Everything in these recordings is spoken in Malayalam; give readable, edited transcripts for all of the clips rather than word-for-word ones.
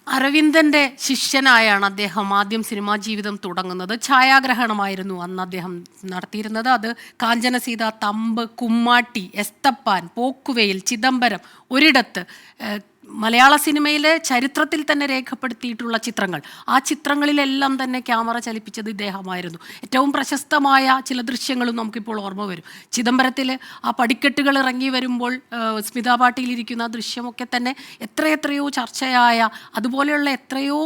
അരവിന്ദന്റെ ശിഷ്യനായാണ് അദ്ദേഹം ആദ്യം സിനിമാ ജീവിതം തുടങ്ങുന്നത്. ഛായാഗ്രഹണമായിരുന്നു അന്ന് അദ്ദേഹം നടത്തിയിരുന്നത്. അത് കാഞ്ചനസീത, തമ്പ്, കുമ്മാട്ടി, എസ്തപ്പാൻ, പോക്കുവെയിൽ, ചിദംബരം, ഒരിടത്ത് മലയാള സിനിമയിലെ ചരിത്രത്തിൽ തന്നെ രേഖപ്പെടുത്തിയിട്ടുള്ള ചിത്രങ്ങൾ, ആ ചിത്രങ്ങളിലെല്ലാം തന്നെ ക്യാമറ ചലിപ്പിച്ചത് ഇദ്ദേഹമായിരുന്നു. ഏറ്റവും പ്രശസ്തമായ ചില ദൃശ്യങ്ങളും നമുക്കിപ്പോൾ ഓർമ്മ വരും. ചിദംബരത്തിൽ ആ പടിക്കെട്ടുകൾ ഇറങ്ങി വരുമ്പോൾ സ്മിതാ പാട്ടീലിരിക്കുന്ന ദൃശ്യമൊക്കെ തന്നെ എത്രയെത്രയോ ചർച്ചയായ, അതുപോലെയുള്ള എത്രയോ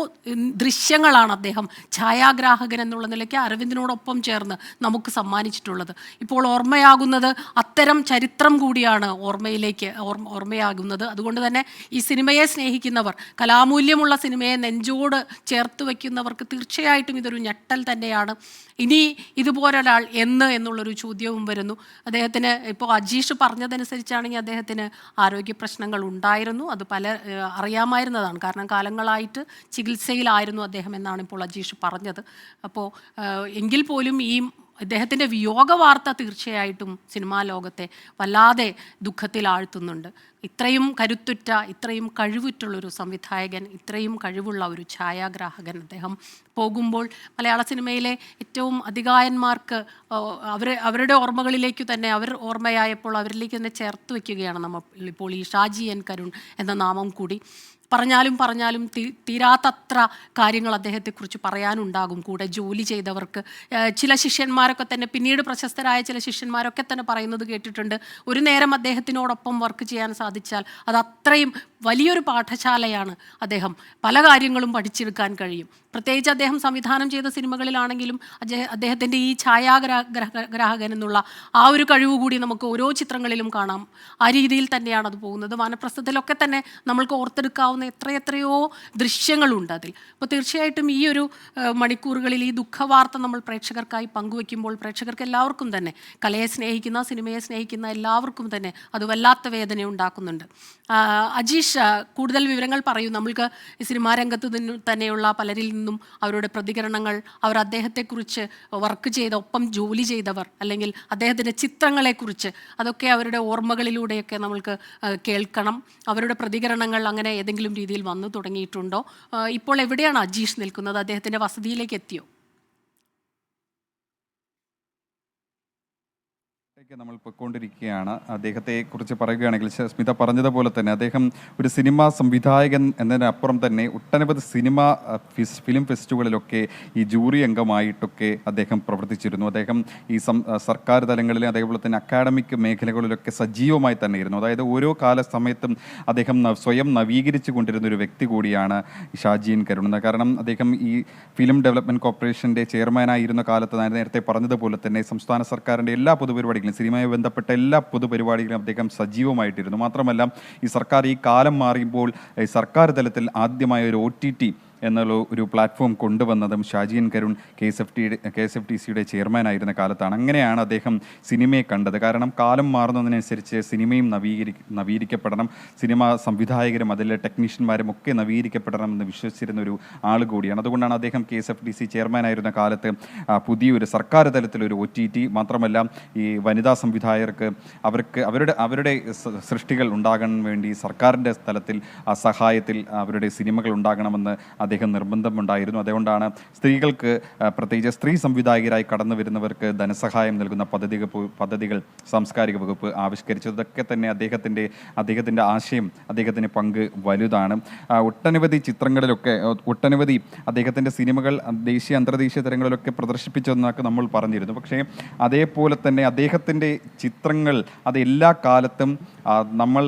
ദൃശ്യങ്ങളാണ് അദ്ദേഹം ഛായാഗ്രാഹകൻ എന്നുള്ള നിലയ്ക്ക് അരവിന്ദിനോടൊപ്പം ചേർന്ന് നമുക്ക് സമ്മാനിച്ചിട്ടുള്ളത്. ഇപ്പോൾ ഓർമ്മയാകുന്നത് അത്തരം ചരിത്രം കൂടിയാണ് ഓർമ്മയാകുന്നത്. അതുകൊണ്ട് തന്നെ ഈ സിനിമയെ സ്നേഹിക്കുന്നവർ, കലാമൂല്യമുള്ള സിനിമയെ നെഞ്ചോട് ചേർത്ത് വയ്ക്കുന്നവർക്ക് തീർച്ചയായിട്ടും ഇതൊരു ഞെട്ടൽ തന്നെയാണ്. ഇനി ഇതുപോലൊരാൾ എന്നുള്ളൊരു ചോദ്യവും വരുന്നു. അദ്ദേഹത്തിന് ഇപ്പോൾ അജീഷ് പറഞ്ഞതനുസരിച്ചാണെങ്കിൽ അദ്ദേഹത്തിന് ആരോഗ്യ പ്രശ്നങ്ങൾ ഉണ്ടായിരുന്നു. അത് അറിയാമായിരുന്നതാണ്. കാരണം കാലങ്ങളായിട്ട് ചികിത്സയിലായിരുന്നു അദ്ദേഹം എന്നാണ് ഇപ്പോൾ അജീഷ് പറഞ്ഞത്. അപ്പോൾ എങ്കിൽ പോലും ഇദ്ദേഹത്തിൻ്റെ വിയോഗ വാർത്ത തീർച്ചയായിട്ടും സിനിമാ ലോകത്തെ വല്ലാതെ ദുഃഖത്തിലാഴ്ത്തുന്നുണ്ട്. ഇത്രയും കരുത്തുറ്റ, ഇത്രയും കഴിവുറ്റുള്ളൊരു സംവിധായകൻ, ഇത്രയും കഴിവുള്ള ഒരു ഛായാഗ്രാഹകൻ അദ്ദേഹം പോകുമ്പോൾ മലയാള സിനിമയിലെ ഏറ്റവും അതികായന്മാർക്ക് അവരുടെ ഓർമ്മകളിലേക്ക് തന്നെ, അവർ ഓർമ്മയായപ്പോൾ അവരിലേക്ക് തന്നെ ചേർത്ത് വയ്ക്കുകയാണ് നമ്മൾ ഇപ്പോൾ ഈ ഷാജി എൻ കരുൺ എന്ന നാമം കൂടി. പറഞ്ഞാലും തീരാത്തത്ര കാര്യങ്ങൾ അദ്ദേഹത്തെക്കുറിച്ച് പറയാനുണ്ടാകും. കൂടെ ജോലി ചെയ്തവർക്ക്, ചില ശിഷ്യന്മാരൊക്കെ തന്നെ, പിന്നീട് പ്രശസ്തരായ ചില ശിഷ്യന്മാരൊക്കെ തന്നെ പറയുന്നത് കേട്ടിട്ടുണ്ട്, ഒരു നേരം അദ്ദേഹത്തിനോടൊപ്പം വർക്ക് ചെയ്യാൻ സാധിച്ചാൽ അത് അത്രയും വലിയൊരു പാഠശാലയാണ്. അദ്ദേഹം പല കാര്യങ്ങളും പഠിച്ചെടുക്കാൻ കഴിയും. പ്രത്യേകിച്ച് അദ്ദേഹം സംവിധാനം ചെയ്ത സിനിമകളിലാണെങ്കിലും അദ്ദേഹത്തിൻ്റെ ഈ ഛായാഗ്രാഹകൻ എന്നുള്ള ആ ഒരു കഴിവ് കൂടി നമുക്ക് ഓരോ ചിത്രങ്ങളിലും കാണാം. ആ രീതിയിൽ തന്നെയാണ് അത് പോകുന്നത്. വാനപ്രസ്ഥത്തിലൊക്കെ തന്നെ നമ്മൾക്ക് ഓർത്തെടുക്കാവുന്ന എത്രയെത്രയോ ദൃശ്യങ്ങളുണ്ട് അതിൽ. അപ്പോൾ തീർച്ചയായിട്ടും ഈ ഒരു മണിക്കൂറുകളിൽ ഈ ദുഃഖവാർത്ത നമ്മൾ പ്രേക്ഷകർക്കായി പങ്കുവയ്ക്കുമ്പോൾ പ്രേക്ഷകർക്ക് എല്ലാവർക്കും തന്നെ, കലയെ സ്നേഹിക്കുന്ന, സിനിമയെ സ്നേഹിക്കുന്ന എല്ലാവർക്കും തന്നെ അത് വല്ലാത്ത വേദന ഉണ്ടാക്കുന്നുണ്ട്. അജീഷ് കൂടുതൽ വിവരങ്ങൾ പറയൂ. നമ്മൾക്ക് സിനിമാ രംഗത്ത് തന്നെയുള്ള പലരിൽ നിന്നും അവരുടെ പ്രതികരണങ്ങൾ, അവർ അദ്ദേഹത്തെക്കുറിച്ച് വർക്ക് ചെയ്ത, ഒപ്പം ജോലി ചെയ്തവർ, അല്ലെങ്കിൽ അദ്ദേഹത്തിൻ്റെ ചിത്രങ്ങളെക്കുറിച്ച്, അതൊക്കെ അവരുടെ ഓർമ്മകളിലൂടെയൊക്കെ നമ്മൾക്ക് കേൾക്കണം. അവരുടെ പ്രതികരണങ്ങൾ അങ്ങനെ ഏതെങ്കിലും രീതിയിൽ വന്നു തുടങ്ങിയിട്ടുണ്ടോ? ഇപ്പോൾ എവിടെയാണ് അജീഷ് നിൽക്കുന്നത്? അദ്ദേഹത്തിൻ്റെ വസതിയിലേക്ക് എത്തിയോ? നമ്മൾ പോയിക്കൊണ്ടിരിക്കുകയാണ്. അദ്ദേഹത്തെ കുറിച്ച് പറയുകയാണെങ്കിൽ സ്മിത പറഞ്ഞതുപോലെ തന്നെ അദ്ദേഹം ഒരു സിനിമാ സംവിധായകൻ എന്നതിനപ്പുറം തന്നെ ഒട്ടനവധി ഫിലിം ഫെസ്റ്റിവലുകളിലൊക്കെ ഈ ജൂറി അംഗമായിട്ടൊക്കെ അദ്ദേഹം പ്രവർത്തിച്ചിരുന്നു. അദ്ദേഹം ഈ സർക്കാർ തലങ്ങളിലും അതേപോലെ തന്നെ അക്കാഡമിക് മേഖലകളിലൊക്കെ സജീവമായി തന്നെ ഇരുന്നു. അതായത് ഓരോ സമയത്തും അദ്ദേഹം സ്വയം നവീകരിച്ചു കൊണ്ടിരുന്ന ഒരു വ്യക്തി കൂടിയാണ് ഷാജി എൻ കരുൺ. കാരണം അദ്ദേഹം ഈ ഫിലിം ഡെവലപ്മെൻറ്റ് കോർപ്പറേഷൻ്റെ ചെയർമാനായിരുന്ന കാലത്ത് നേരത്തെ പറഞ്ഞതുപോലെ തന്നെ സംസ്ഥാന സർക്കാരിൻ്റെ എല്ലാ പൊതുപരിപാടികളും, സിനിമയുമായി ബന്ധപ്പെട്ട എല്ലാ പൊതുപരിപാടികളും അദ്ദേഹം സജീവമായിട്ടിരുന്നു. മാത്രമല്ല ഈ സർക്കാർ ഈ കാലം മാറിയപ്പോൾ സർക്കാർ തലത്തിൽ ആദ്യമായ ഒരു OTT എന്നുള്ള ഒരു പ്ലാറ്റ്ഫോം കൊണ്ടുവന്നതും ഷാജി എൻ കരുൺ KSFTCയുടെ ചെയർമാനായിരുന്ന കാലത്താണ്. അങ്ങനെയാണ് അദ്ദേഹം സിനിമയെ കണ്ടത്. കാരണം കാലം മാറുന്നതിനനുസരിച്ച് സിനിമയും നവീകരിക്കപ്പെടണം, സിനിമാ സംവിധായകരും അതിലെ ടെക്നീഷ്യന്മാരും ഒക്കെ നവീകരിക്കപ്പെടണം എന്ന് വിശ്വസിച്ചിരുന്ന ഒരു ആൾ കൂടിയാണ്. അതുകൊണ്ടാണ് അദ്ദേഹം KSFTC ചെയർമാനായിരുന്ന കാലത്ത് പുതിയൊരു സർക്കാർ തലത്തിലൊരു OTT, മാത്രമല്ല ഈ വനിതാ സംവിധായകർക്ക് അവരുടെ സൃഷ്ടികൾ ഉണ്ടാകാൻ വേണ്ടി സർക്കാരിൻ്റെ തലത്തിൽ ആ സഹായത്തിൽ അവരുടെ സിനിമകൾ ഉണ്ടാകണമെന്ന് അദ്ദേഹം നിർബന്ധമുണ്ടായിരുന്നു. അതുകൊണ്ടാണ് സ്ത്രീകൾക്ക്, പ്രത്യേകിച്ച് സ്ത്രീ സംവിധായകരായി കടന്നു വരുന്നവർക്ക് ധനസഹായം നൽകുന്ന പദ്ധതികൾ സാംസ്കാരിക വകുപ്പ് ആവിഷ്കരിച്ചത്. ഇതൊക്കെ തന്നെ അദ്ദേഹത്തിൻ്റെ ആശയം, അദ്ദേഹത്തിൻ്റെ പങ്ക് വലുതാണ്. ഒട്ടനവധി ചിത്രങ്ങളിലൊക്കെ ഒട്ടനവധി അദ്ദേഹത്തിൻ്റെ സിനിമകൾ ദേശീയ അന്തർദേശീയ തലങ്ങളിലൊക്കെ പ്രദർശിപ്പിച്ചതെന്നൊക്കെ നമ്മൾ പറഞ്ഞിരുന്നു. പക്ഷേ അതേപോലെ തന്നെ അദ്ദേഹത്തിൻ്റെ ചിത്രങ്ങൾ അത് എല്ലാ കാലത്തും നമ്മൾ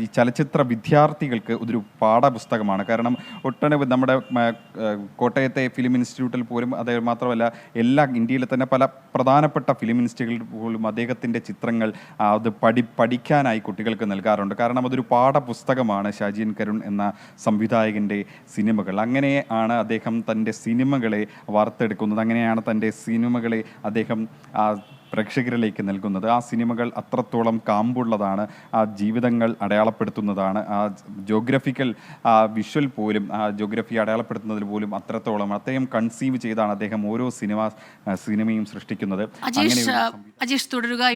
ഈ ചലച്ചിത്ര വിദ്യാർത്ഥികൾക്ക് ഒരു പാഠപുസ്തകമാണ്. കാരണം ഒട്ടനവധി നമ്മുടെ കോട്ടയത്തെ ഫിലിം ഇൻസ്റ്റിറ്റ്യൂട്ടിൽ പോലും, അതേ മാത്രമല്ല ഇന്ത്യയിലെ തന്നെ പല പ്രധാനപ്പെട്ട ഫിലിം ഇൻസ്റ്റിറ്റ്യൂട്ടിൽ പോലും അദ്ദേഹത്തിൻ്റെ ചിത്രങ്ങൾ അത് പഠിക്കാനായി കുട്ടികൾക്ക് നൽകാറുണ്ട്. കാരണം അതൊരു പാഠപുസ്തകമാണ് ഷാജി എൻ കരുൺ എന്ന സംവിധായകൻ്റെ സിനിമകൾ. അങ്ങനെയാണ് അദ്ദേഹം തൻ്റെ സിനിമകളെ വാർത്തെടുക്കുന്നത്, അങ്ങനെയാണ് തൻ്റെ സിനിമകളെ അദ്ദേഹം പ്രേക്ഷകരിലേക്ക് നൽകുന്നത്. ആ സിനിമകൾ അത്രത്തോളം കാമ്പുള്ളതാണ്, ആ ജീവിതങ്ങൾ അടയാളപ്പെടുത്തുന്നതാണ്. ആ ജോഗ്രഫിക്കൽ വിഷ്വൽ പോലും, ആ ജോഗ്രഫി അടയാളപ്പെടുത്തുന്നതിൽ പോലും അത്രയും കൺസീവ് ചെയ്താണ് അദ്ദേഹം ഓരോ സിനിമയും സൃഷ്ടിക്കുന്നത്. അജീഷ് തുടരുക.